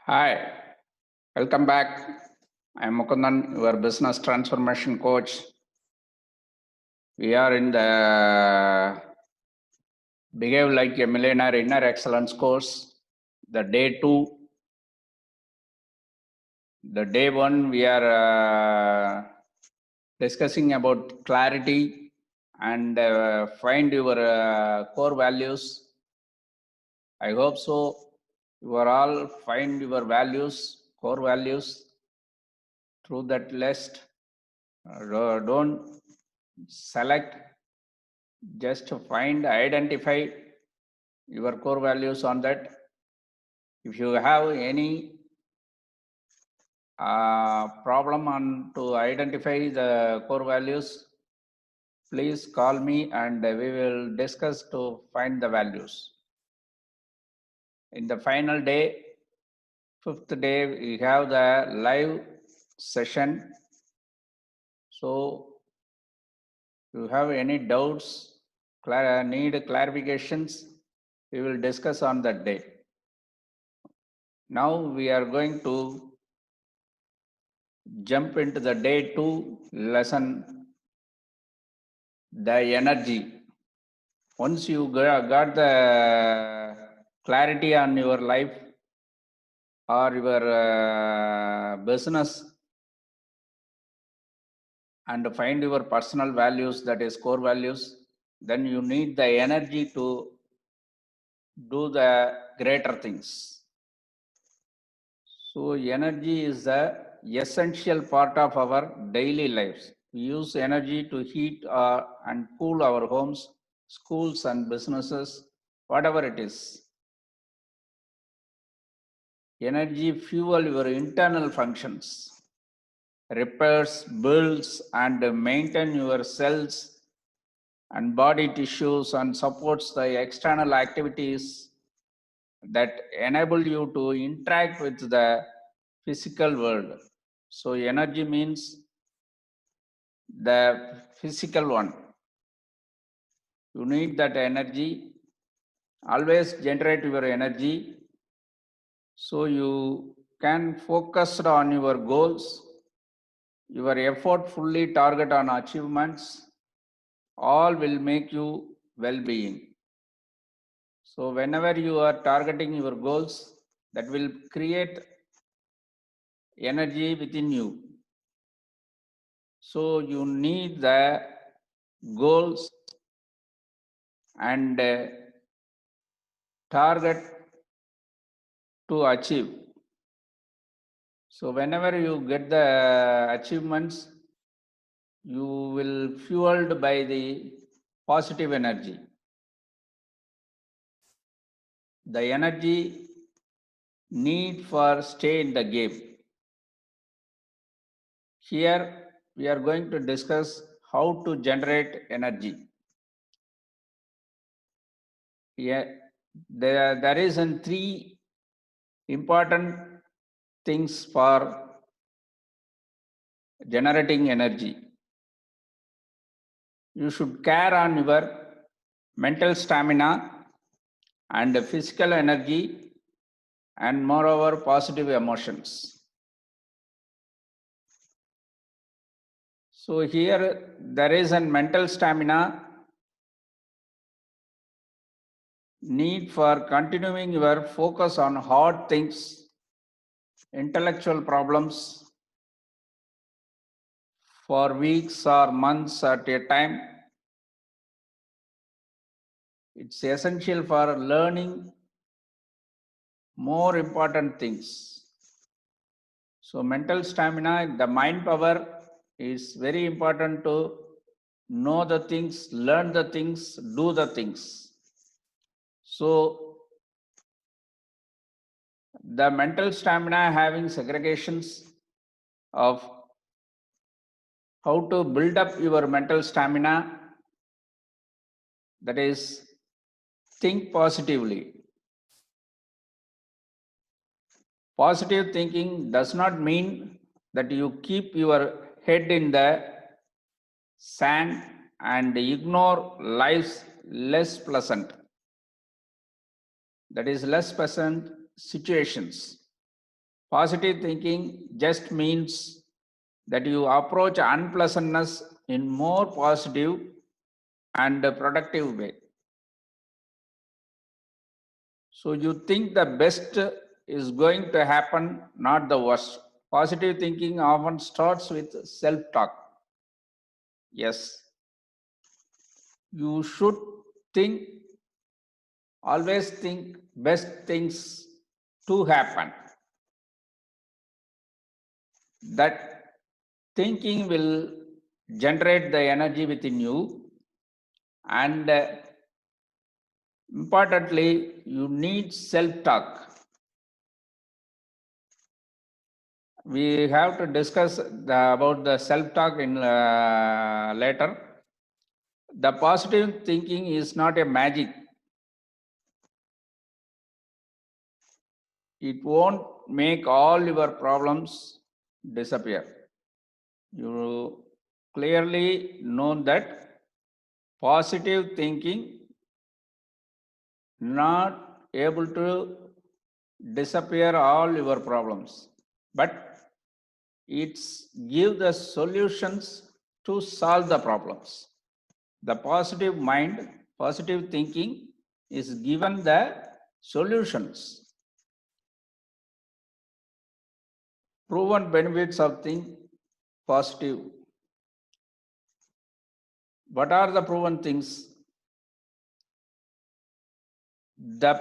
Hi, welcome back. I'm Mukundan, your business transformation coach. We are in the Behave Like a Millionaire Inner Excellence course, the day 2. The day 1, we are discussing about clarity and find your core values. I hope so. You are all find your values, core values through that list. Don't select, just find, identify your core values on that. If you have any problem on to identify the core values, please call me and we will discuss to find the values. In the final day, 5th day, we have the live session. So you have any doubts, need clarifications, we will discuss on that day. Now we are going to jump into the day 2 lesson, the energy. Once you got the clarity on your life or your business and find your personal values, that is core values, then you need the energy to do the greater things. So energy is the essential part of our daily lives. We use energy to heat and cool our homes, schools and businesses, whatever it is. Energy fuel your internal functions, repairs, builds and maintain your cells and body tissues and supports the external activities that enable you to interact with the physical world. So energy means the physical one. You need that energy. Always generate your energy so you can focus on your goals, your effort fully target on achievements, all will make you well-being. So whenever you are targeting your goals, that will create energy within you. So you need the goals and target to achieve. So whenever you get the achievements, you will fueled by the positive energy. The energy need for stay in the game. Here we are going to discuss how to generate energy. Here, there is 3 important things for generating energy. You should care on your mental stamina and physical energy and moreover positive emotions. So here there is a mental stamina, need for continuing your focus on hard things, intellectual problems for weeks or months at a time. It's essential for learning more important things. So mental stamina, the mind power is very important to know the things, learn the things, do the things. So the mental stamina having segregations of how to build up your mental stamina, that is, think positively. Positive thinking does not mean that you keep your head in the sand and ignore life's less pleasant, that is less pleasant situations. Positive thinking just means that you approach unpleasantness in more positive and productive way. So you think the best is going to happen, not the worst. Positive thinking often starts with self-talk. Yes, you should think, always think best things to happen. That thinking will generate the energy within you, and importantly, you need self-talk. We have to discuss about the self-talk in later. The positive thinking is not a magic. It won't make all your problems disappear. You clearly know that positive thinking not able to disappear all your problems, but it's give the solutions to solve the problems. The positive mind, positive thinking is given the solutions. Proven benefits of think positive. What are the proven things? The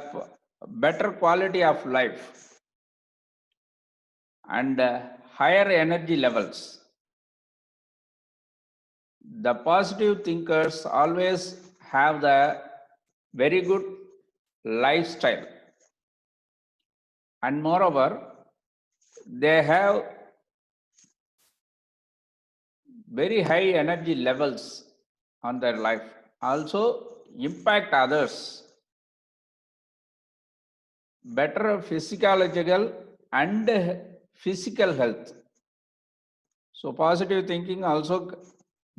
better quality of life and higher energy levels. The positive thinkers always have the very good lifestyle, and moreover, they have very high energy levels on their life. Also, impact others. Better physiological and physical health. So positive thinking also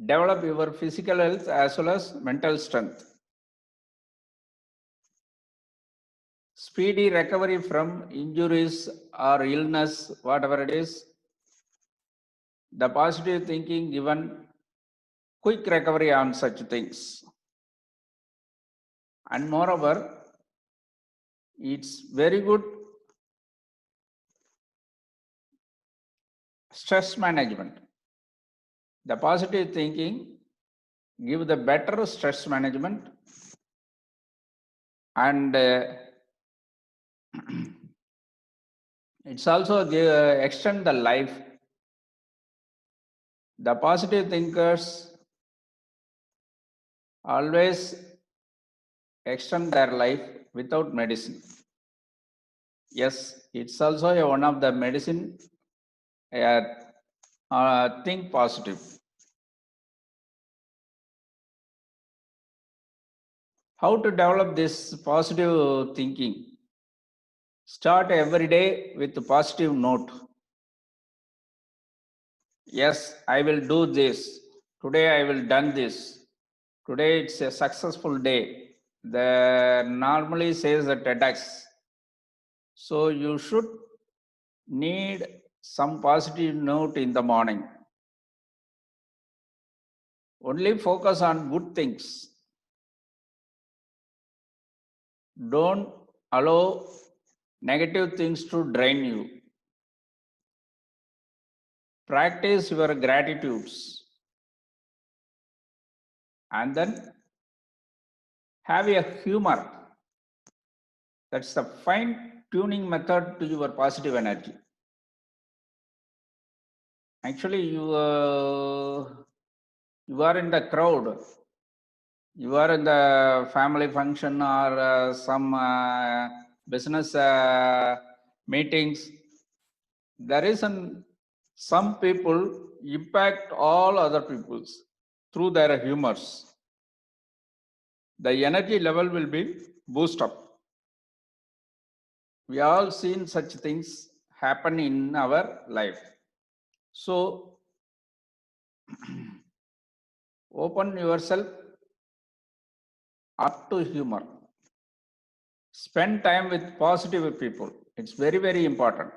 develop your physical health as well as mental strength. Speedy recovery from injuries or illness, whatever it is. The positive thinking given quick recovery on such things. And moreover, it's very good stress management. The positive thinking give the better stress management, and it's also extend the life. The positive thinkers always extend their life without medicine. Yes, it's also one of the medicine. Think positive. How to develop this positive thinking? Start every day with a positive note. Yes, I will do this. Today I will done this. Today it's a successful day. The normally says the TEDx. So you should need some positive note in the morning. Only focus on good things. Don't allow negative things to drain you. Practice your gratitudes. And then have a humor. That's the fine tuning method to your positive energy. Actually, you are in the crowd. You are in the family function or some business meetings. There is some people impact all other peoples through their humors. The energy level will be boost up. We all seen such things happen in our life. So open yourself up to humor. Spend time with positive people. It's very, very important.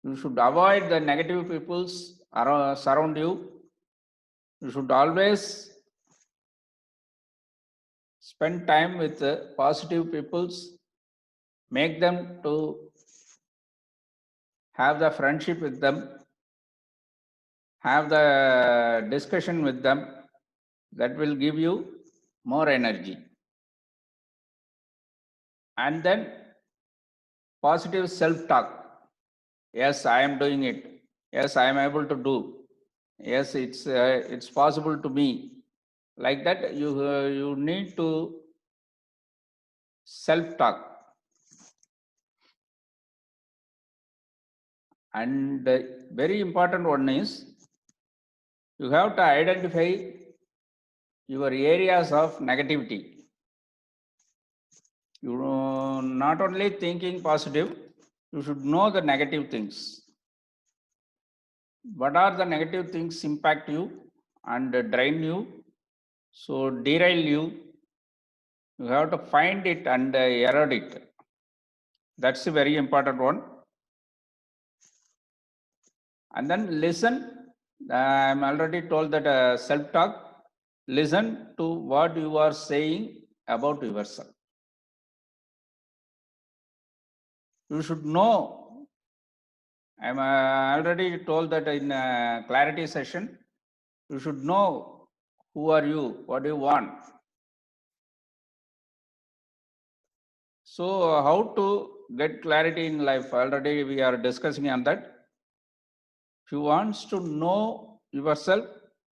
You should avoid the negative peoples surround you. You should always spend time with positive peoples. Make them to have the friendship with them. Have the discussion with them. That will give you more energy. And then positive self-talk. Yes, I am doing it. Yes, I am able to do. Yes, it's possible to me. Like that, you need to self-talk. And the very important one is you have to identify your areas of negativity. You not only thinking positive, you should know the negative things. What are the negative things impact you and drain you? So derail you. You have to find it and erode it. That's a very important one. And then listen. I'm already told that self-talk. Listen to what you are saying about yourself. You should know. I'm already told that in clarity session. You should know who are you, what do you want. So how to get clarity in life? Already we are discussing on that. If you want to know yourself,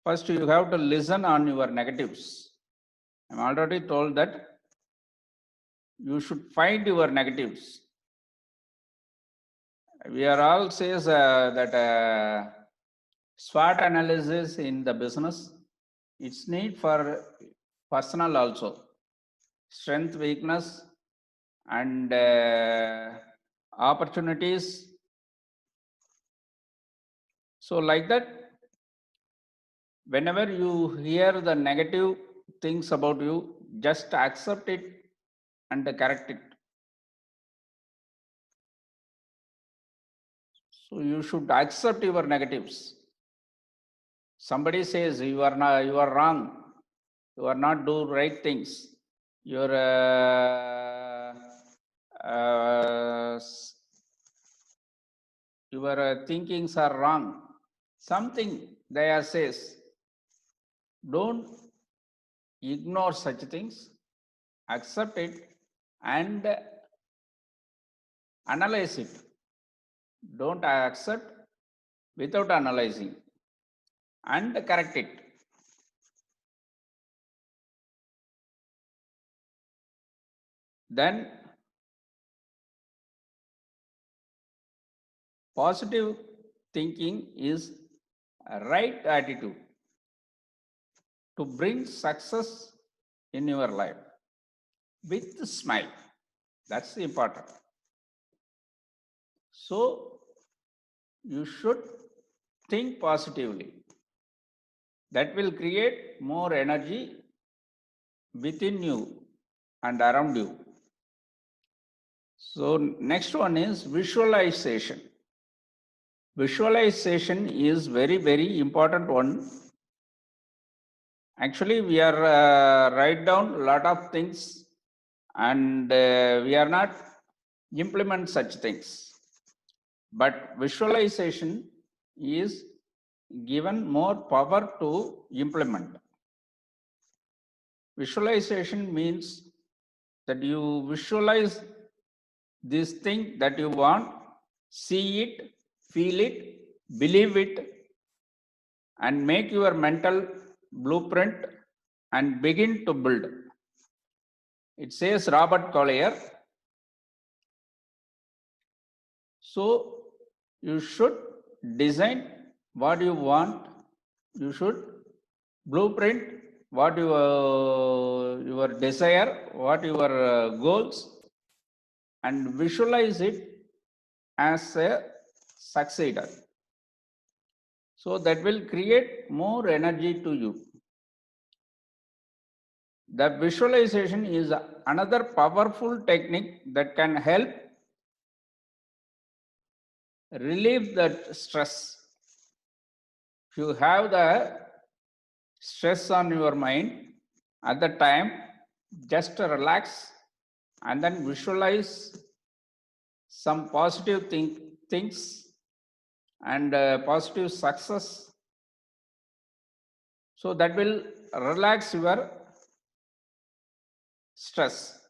first you have to listen on your negatives. I'm already told that you should find your negatives. We are all says that SWOT analysis in the business, it's need for personal also. Strength, weakness, and opportunities. So like that, whenever you hear the negative things about you, just accept it and correct it. So you should accept your negatives. Somebody says you are wrong, you are not do right things. Your thinkings are wrong. Something they says. Don't ignore such things. Accept it and analyze it. Don't accept without analyzing and correct it. Then positive thinking is a right attitude to bring success in your life with a smile. That's the important. So you should think positively. That will create more energy within you and around you. So next one is visualization. Visualization is very, very important one. Actually, we are write down a lot of things and we are not implement such things. But visualization is given more power to implement. Visualization means that you visualize this thing that you want, see it, feel it, believe it, and make your mental blueprint and begin to build. It says Robert Collier. So you should design what you want. You should blueprint what your desire, what your goals, and visualize it as a succeeder. So that will create more energy to you. The visualization is another powerful technique that can help relieve that stress. If you have the stress on your mind at the time, just relax and then visualize some positive things and positive success. So that will relax your stress.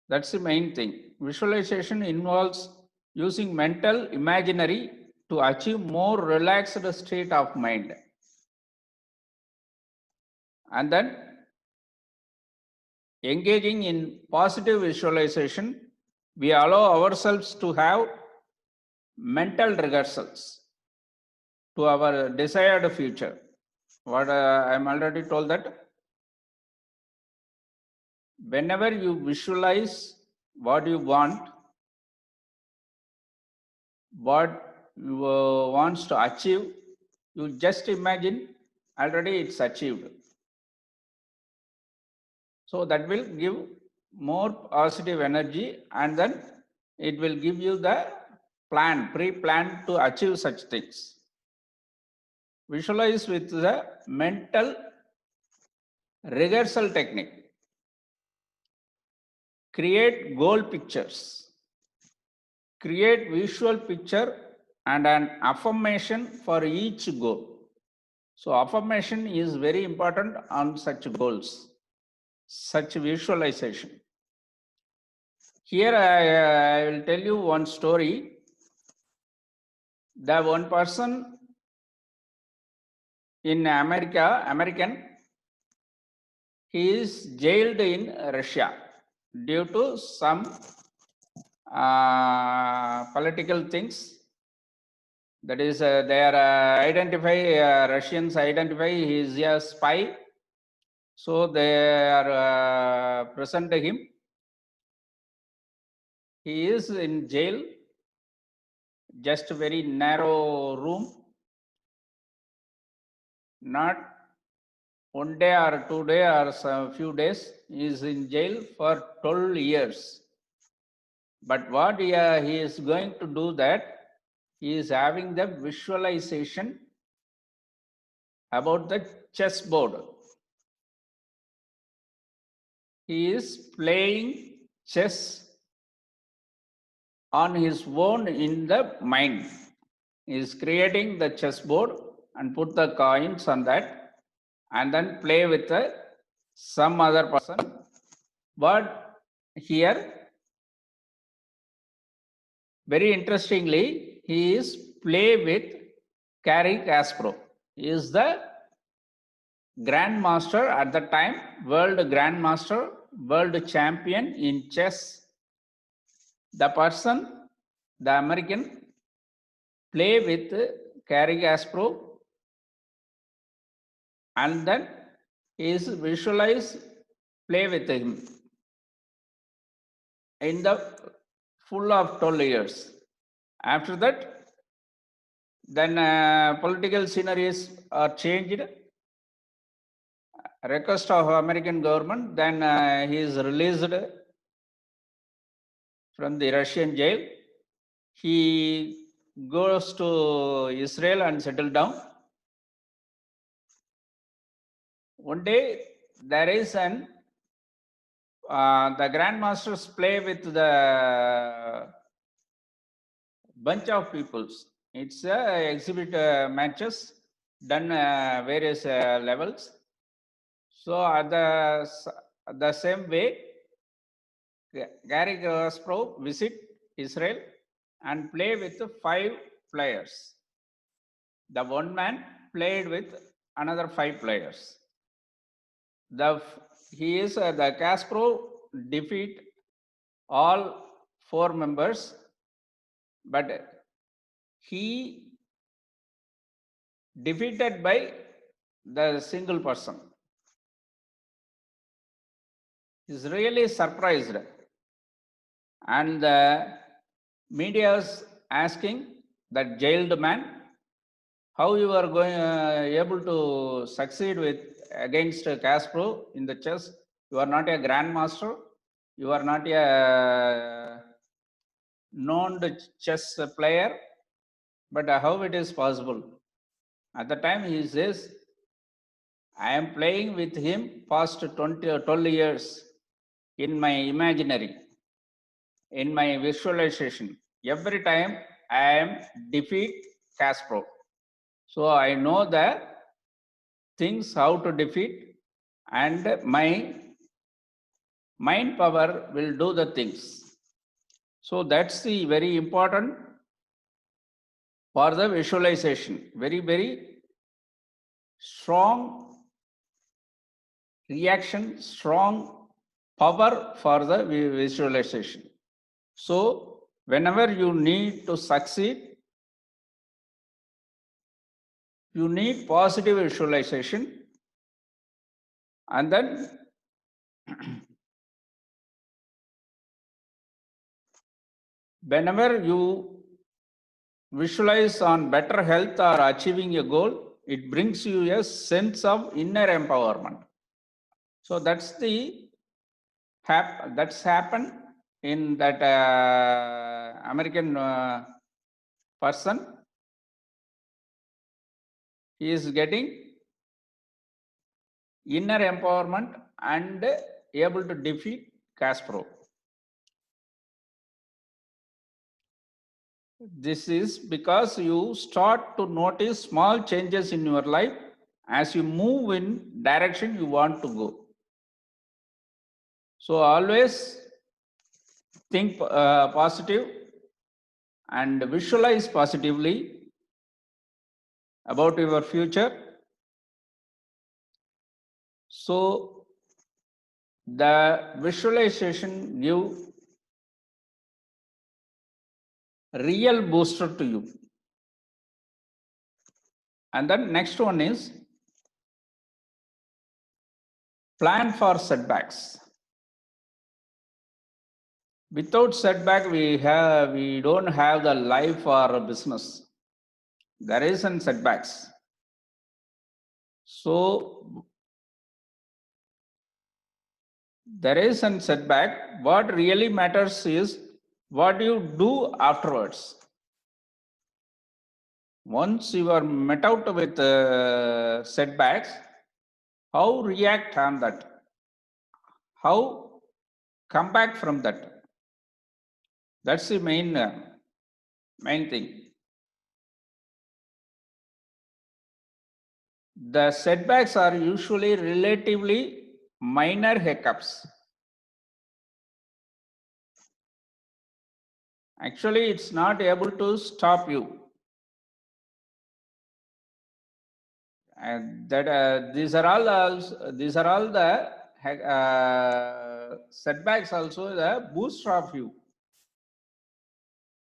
That's the main thing. Visualization involves using mental imaginary to achieve more relaxed state of mind. And then engaging in positive visualization, we allow ourselves to have mental rehearsals to our desired future. What I'm already told that whenever you visualize what you want, what you wants to achieve, you just imagine already it's achieved. So that will give more positive energy, and then it will give you the pre-plan to achieve such things. Visualize with the mental rehearsal technique. Create goal pictures. Create visual picture and an affirmation for each goal. So affirmation is very important on such goals, such visualization. Here I will tell you one story. The one person in American, he is jailed in Russia due to some political things. That is, they are Russians identify he is a spy. So they are present him. He is in jail, just a very narrow room. Not 1 day or 2 days or a few days. He is in jail for 12 years. But what he is going to do that, he is having the visualization about the chessboard. He is playing chess on his own in the mind. He is creating the chessboard and put the coins on that and then play with some other person. But here, very interestingly, he is play with Garry Kasparov. He is the grandmaster at the time, world grandmaster, world champion in chess. The person, the American, play with Garry Kasparov, and then he is visualize play with him in the full of 12 years. After that, then political scenarios are changed. Request of American government, then he is released from the Russian jail. He goes to Israel and settle down. One day there is an the grandmasters play with the bunch of peoples. It's exhibit matches done various levels. So at the same way, Garry Kasparov visit Israel and play with 5 players. The one man played with another 5 players. The Kasparov defeat all 4 members, but he defeated by the single person. Is really surprised, and the media is asking that jailed man, how you are going able to succeed with against Kasparov in the chess? You are not a grandmaster. You are not a known chess player. But how it is possible? At the time he says, I am playing with him past 20 or 12 years in my imaginary, in my visualization. Every time I am defeat Kasparov. So I know the things how to defeat, and my mind power will do the things. So that's the very important for the visualization. Very, very strong reaction, strong power for the visualization. So whenever you need to succeed, you need positive visualization, and then whenever you visualize on better health or achieving a goal, it brings you a sense of inner empowerment. So that's the that's happened in that American person. He is getting inner empowerment and able to defeat Kasparov. This is because you start to notice small changes in your life as you move in direction you want to go. So always think positive and visualize positively about your future. So the visualization give real booster to you. And then next one is plan for setbacks. Without setback, we don't have the life or business. There is some setbacks. So there is some setback. What really matters is what you do afterwards. Once you are met out with setbacks, how react on that? How come back from that? That's the main thing. The setbacks are usually relatively minor hiccups. Actually, it's not able to stop you. And that these are all the setbacks also the booster of you.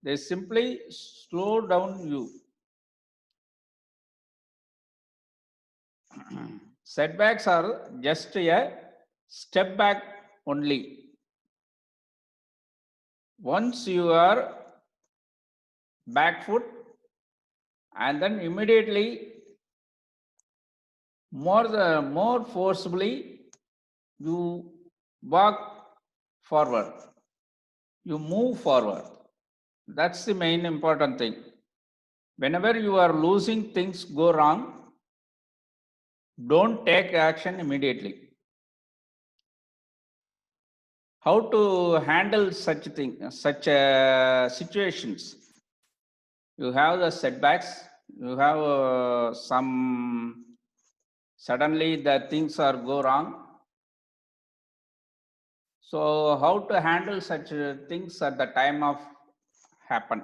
They simply slow down you. Setbacks are just a step back only. Once you are back foot, and then immediately more forcibly you walk forward, you move forward. That's the main important thing. Whenever you are losing, things go wrong, don't take action immediately. How to handle such situations? You have the setbacks, you have some suddenly the things are go wrong. So how to handle such things at the time of happen?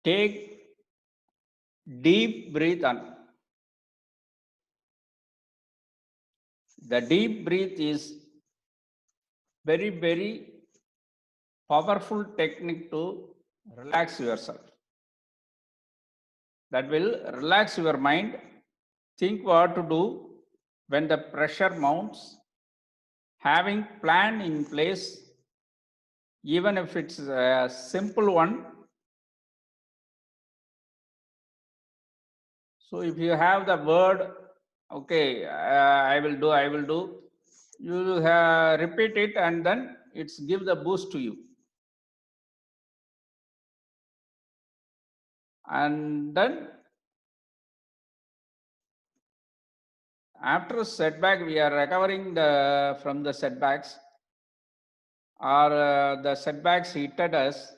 Take deep breath on. The deep breath is very, very powerful technique to relax yourself. That will relax your mind. Think what to do when the pressure mounts. Having plan in place, even if it's a simple one. So if you have the word, okay, I will do, you repeat it and then it's give the boost to you. And then after setback, we are recovering from the setbacks, or the setbacks hit us.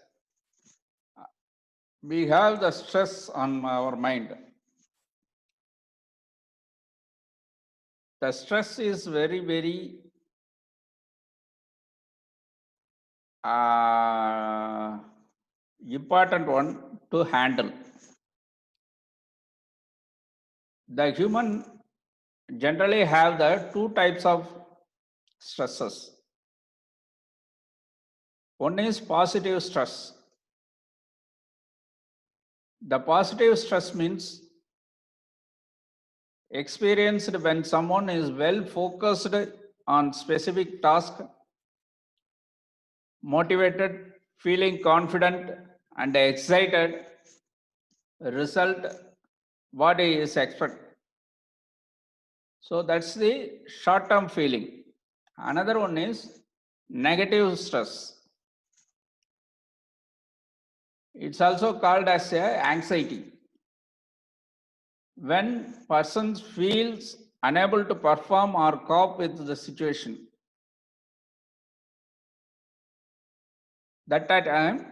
We have the stress on our mind. The stress is very, very important one to handle. The human generally have the two types of stresses. One is positive stress. The positive stress means experienced when someone is well focused on specific task, motivated, feeling confident and excited, result what he is expected. So that's the short-term feeling. Another one is negative stress. It's also called as anxiety. When person feels unable to perform or cope with the situation, that time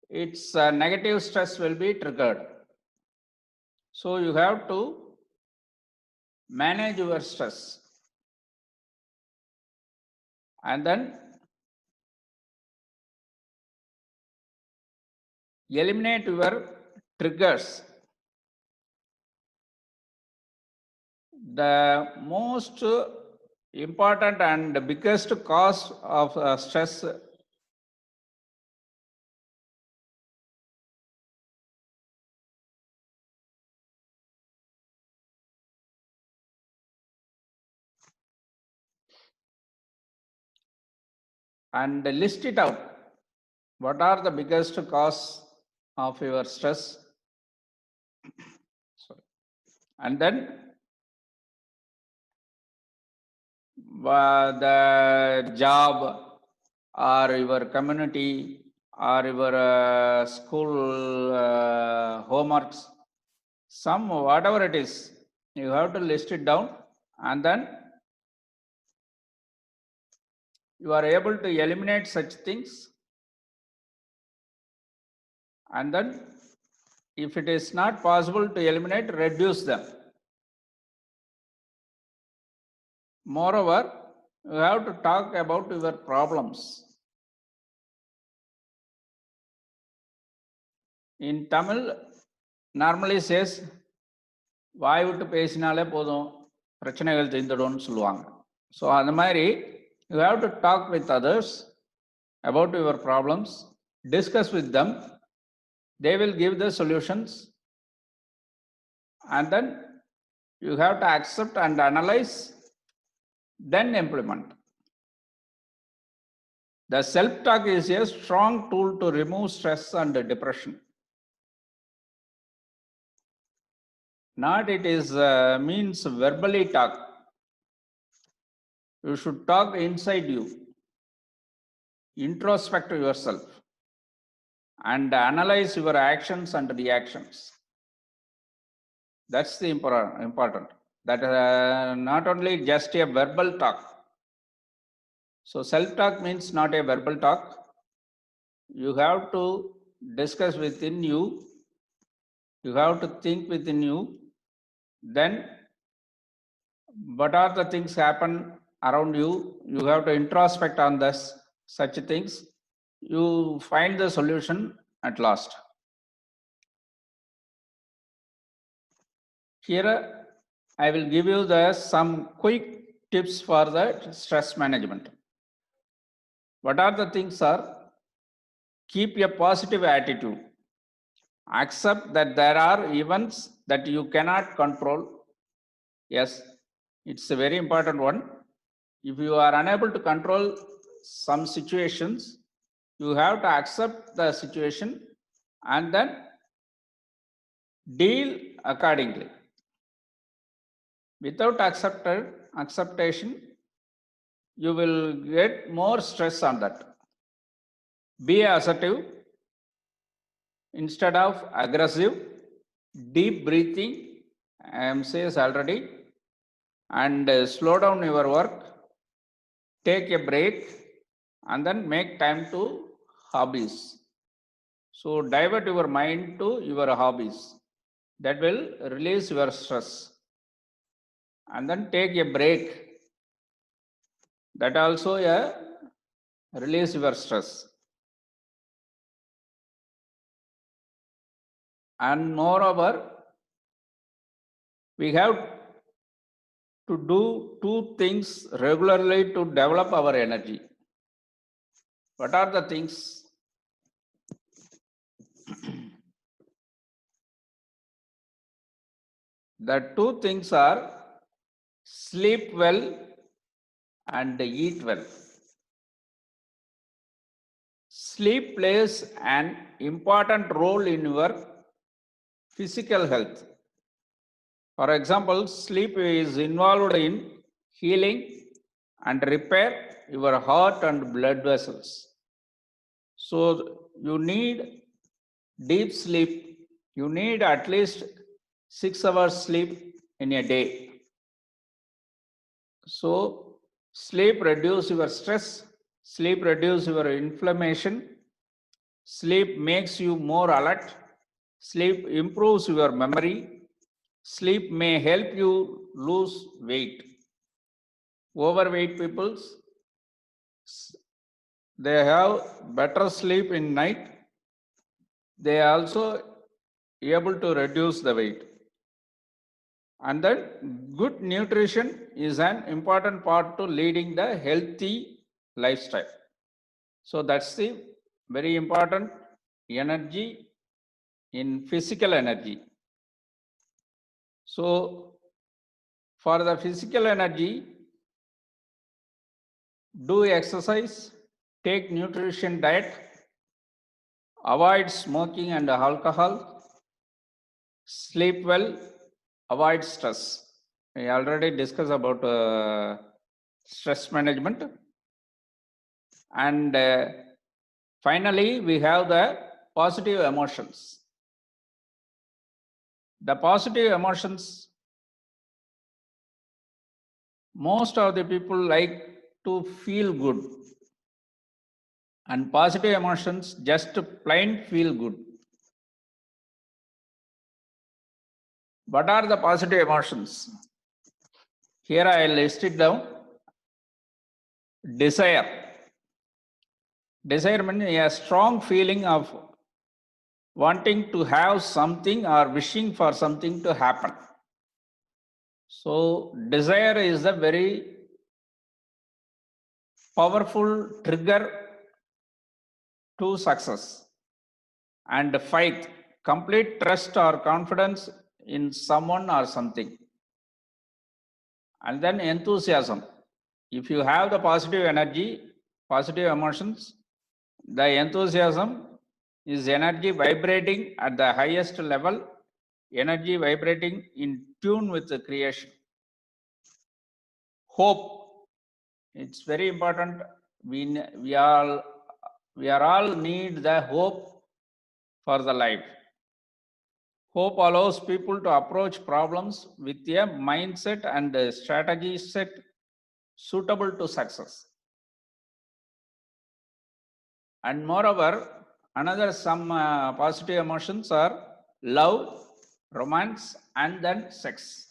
its negative stress will be triggered. So you have to manage your stress and then eliminate your triggers. The most important and biggest cause of stress and list it out. What are the biggest cause of your stress? Sorry. And then the job or your community or your school homeworks, some whatever it is, you have to list it down, and then you are able to eliminate such things. And then if it is not possible to eliminate, reduce them. Moreover, you have to talk about your problems. In Tamil, normally says, வாய் விட்டு பேசினாலே போதும் பிரச்சனைகள் தீர்ந்துடும்னு சொல்லுவாங்க. So அந்த மாதிரி you have to talk with others about your problems, discuss with them, they will give the solutions, and then you have to accept and analyze, then implement. The self-talk is a strong tool to remove stress and depression. Not it is means verbally talk. You should talk inside you, introspect yourself, and analyze your actions and reactions. That's the important. That not only just a verbal talk. So self-talk means not a verbal talk. You have to discuss within you. You have to think within you. Then what are the things happen around you? You have to introspect on this, such things. You find the solution at last. Here I will give you some quick tips for the stress management. What are the things are? Keep a positive attitude. Accept that there are events that you cannot control. Yes, it's a very important one. If you are unable to control some situations, you have to accept the situation and then deal accordingly. Without acceptation, you will get more stress on that. Be assertive. Instead of aggressive, deep breathing, I am says already, and slow down your work, take a break, and then make time to hobbies. So divert your mind to your hobbies. That will release your stress. And then take a break. That also release your stress. And moreover, we have to do two things regularly to develop our energy. What are the things? The two things are sleep well and eat well. Sleep plays an important role in your physical health. For example, sleep is involved in healing and repair your heart and blood vessels. So you need deep sleep. You need at least 6 hours sleep in a day. So sleep reduce your stress, sleep reduce your inflammation, sleep makes you more alert, sleep improves your memory, sleep may help you lose weight. Overweight people, they have better sleep in night. They are also able to reduce the weight. And then good nutrition is an important part to leading the healthy lifestyle. So that's the very important energy in physical energy. So for the physical energy, do exercise, take nutrition diet, avoid smoking and alcohol, sleep well, avoid stress. We already discussed about stress management. And finally, we have the positive emotions. The positive emotions, most of the people like to feel good. And positive emotions just plain feel good. What are the positive emotions? Here I list it down. Desire. Desire means a strong feeling of wanting to have something or wishing for something to happen. So desire is a very powerful trigger to success. And faith, complete trust or confidence in someone or something. And then enthusiasm. If you have the positive energy, positive emotions, the enthusiasm is energy vibrating at the highest level, energy vibrating in tune with the creation. Hope, it's very important. We are all need the hope for the life. Hope allows people to approach problems with a mindset and a strategy set suitable to success. And moreover, another some positive emotions are love, romance, and then sex.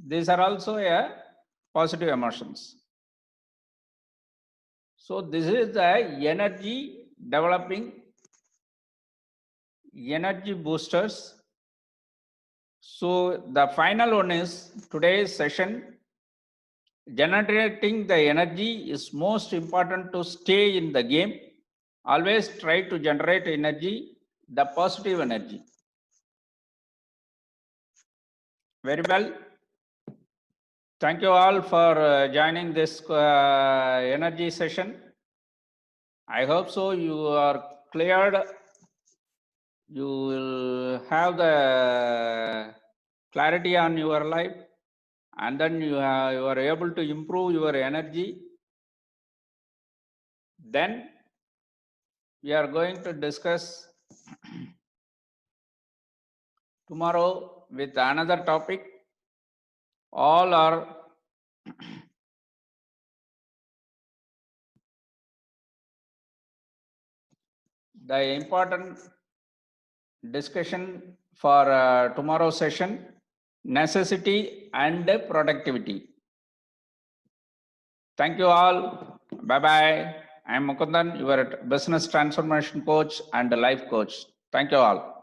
These are also a positive emotions. So this is the energy developing, energy boosters. So the final one is today's session. Generating the energy is most important to stay in the game. Always try to generate energy, the positive energy. Very well. Thank you all for joining this energy session. I hope so you are cleared. You will have the clarity on your life, and then you are able to improve your energy. Then we are going to discuss tomorrow with another topic. All are the important discussion for tomorrow's session, necessity and productivity. Thank you all. Bye-bye. I am Mukundan, your business transformation coach and life coach. Thank you all.